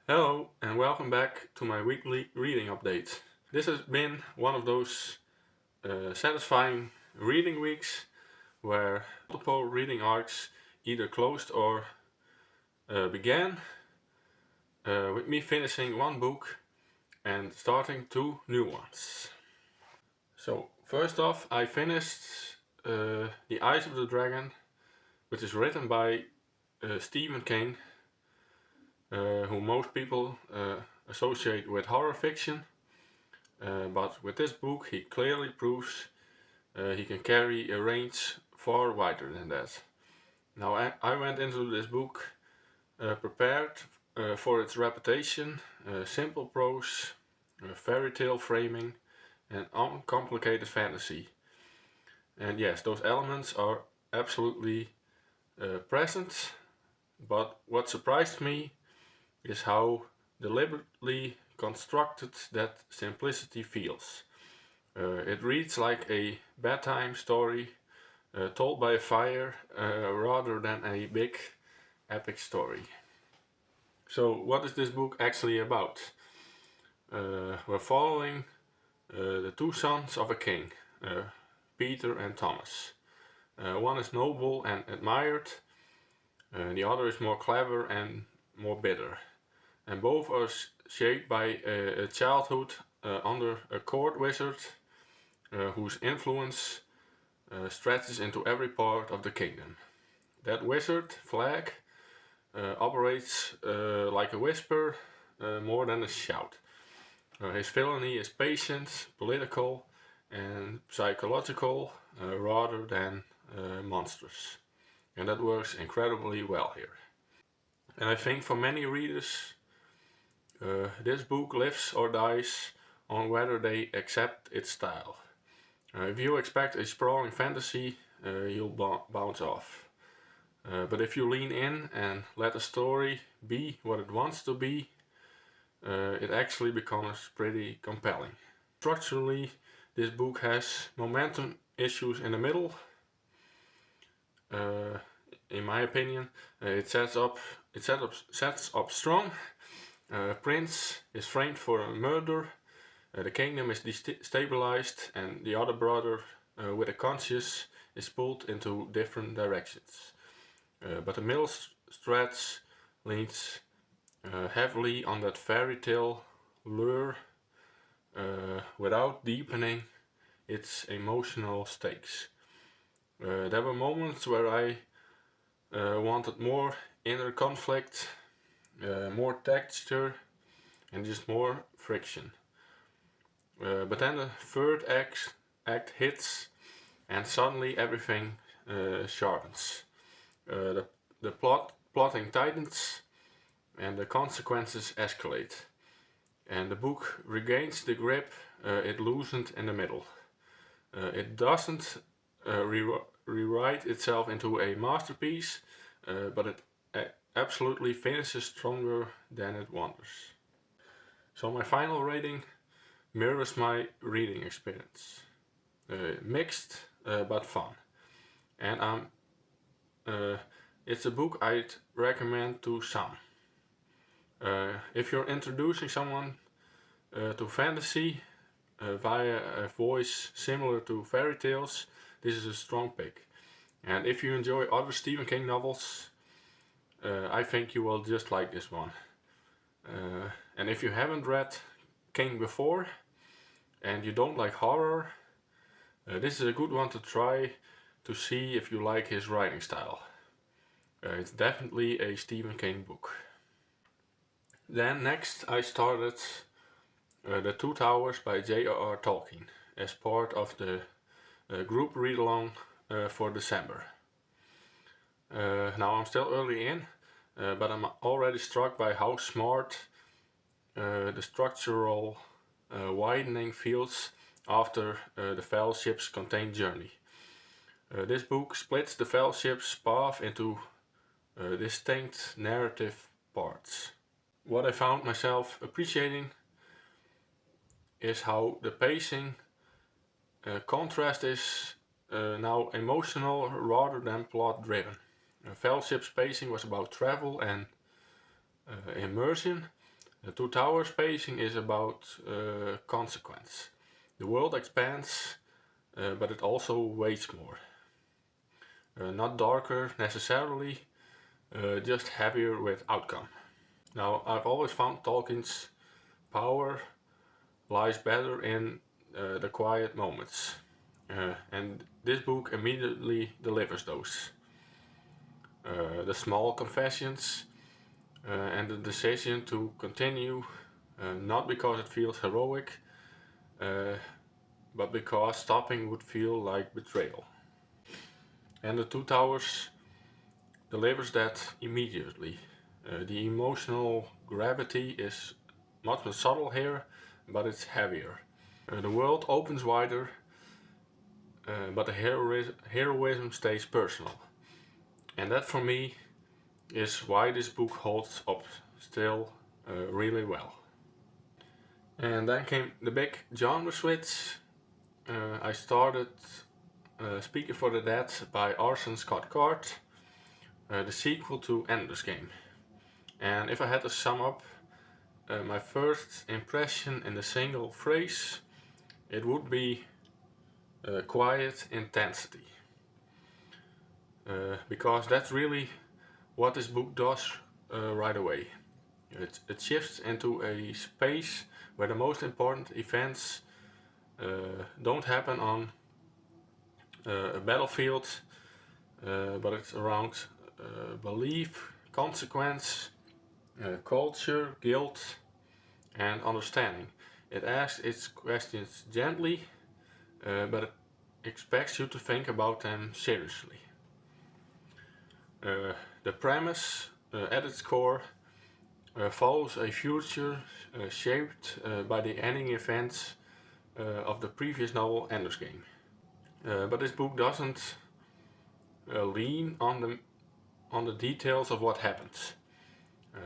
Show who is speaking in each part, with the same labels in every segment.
Speaker 1: Hello and welcome back to my weekly reading update. This has been one of those satisfying reading weeks where multiple reading arcs either closed or began, with me finishing one book and starting two new ones. So first off, I finished The Eyes of the Dragon, which is written by Stephen King, who most people associate with horror fiction. But with this book he clearly proves he can carry a range far wider than that. Now I went into this book prepared for its reputation, simple prose, fairy tale framing and uncomplicated fantasy. And yes, those elements are absolutely present, but what surprised me is how deliberately constructed that simplicity feels. It reads like a bedtime story told by a fire rather than a big epic story. So what is this book actually about? We're following the two sons of a king, Peter and Thomas. One is noble and admired, the other is more clever and more bitter. And both are shaped by a childhood under a court wizard whose influence stretches into every part of the kingdom. That wizard, Flag, operates like a whisper more than a shout. His villainy is patient, political and psychological rather than monstrous. And that works incredibly well here. And I think for many readers this book lives or dies on whether they accept its style. If you expect a sprawling fantasy, you'll bounce off. But if you lean in and let the story be what it wants to be, it actually becomes pretty compelling. Structurally, this book has momentum issues in the middle. In my opinion, it sets up strong. Prince is framed for a murder. The kingdom is destabilized and the other brother with a conscience is pulled into different directions. But the middle stretch leans heavily on that fairy tale lure without deepening its emotional stakes. There were moments where I wanted more inner conflict, more texture and just more friction. But then the third act hits and suddenly everything sharpens. The plotting tightens and the consequences escalate. And the book regains the grip it loosened in the middle. It doesn't rewrite itself into a masterpiece, but it absolutely finishes stronger than it wanders. So my final rating mirrors my reading experience. Mixed but fun. And it's a book I'd recommend to some. If you're introducing someone to fantasy via a voice similar to fairy tales, this is a strong pick. And if you enjoy other Stephen King novels, I think you will just like this one. And if you haven't read King before and you don't like horror, this is a good one to try to see if you like his writing style. It's definitely a Stephen King book. Then next I started The Two Towers by J.R.R. Tolkien as part of the group read-along for December. Now I'm still early in, but I'm already struck by how smart the structural widening feels after the Fellowship's contained journey. This book splits the Fellowship's path into distinct narrative parts. What I found myself appreciating is how the pacing contrast is now emotional rather than plot driven. Fellowship's pacing was about travel and immersion, The Two Towers pacing is about consequence. The world expands, but it also weighs more. Not darker necessarily, just heavier with outcome. Now, I've always found Tolkien's power lies better in the quiet moments. And this book immediately delivers those. The small confessions and the decision to continue, not because it feels heroic, but because stopping would feel like betrayal. And the Two Towers delivers that immediately. The emotional gravity is much more subtle here, but it's heavier. The world opens wider, but the heroism stays personal. And that for me is why this book holds up still really well. And then came the big genre switch. I started Speaking for the Dead by Arson Scott Card, the sequel to Ender's Game. And if I had to sum up my first impression in a single phrase, it would be quiet intensity. Because that's really what this book does right away. It shifts into a space where the most important events don't happen on a battlefield, but it's around belief, consequence, culture, guilt, and understanding. It asks its questions gently, but it expects you to think about them seriously. The premise, at its core, follows a future shaped by the ending events of the previous novel Ender's Game. But this book doesn't lean on the details of what happens,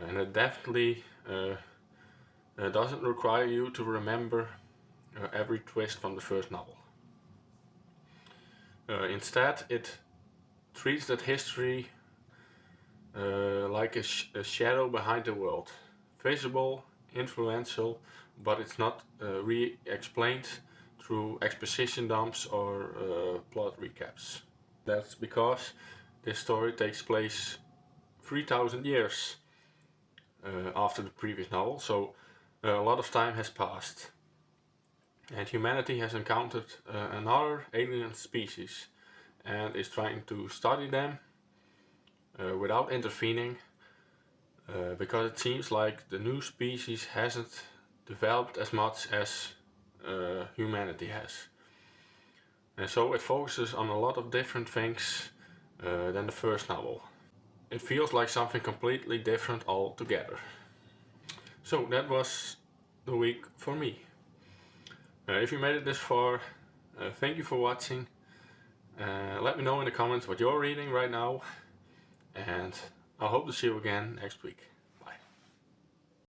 Speaker 1: and it definitely doesn't require you to remember every twist from the first novel. Instead, it treats that history like a shadow behind the world, visible, influential, but it's not re-explained through exposition dumps or plot recaps. That's because this story takes place 3,000 years after the previous novel, so a lot of time has passed. And humanity has encountered another alien species and is trying to study them without intervening, because it seems like the new species hasn't developed as much as humanity has. And so it focuses on a lot of different things than the first novel. It feels like something completely different altogether. So that was the week for me. If you made it this far, thank you for watching. Let me know in the comments what you're reading right now, and I hope to see you again next week.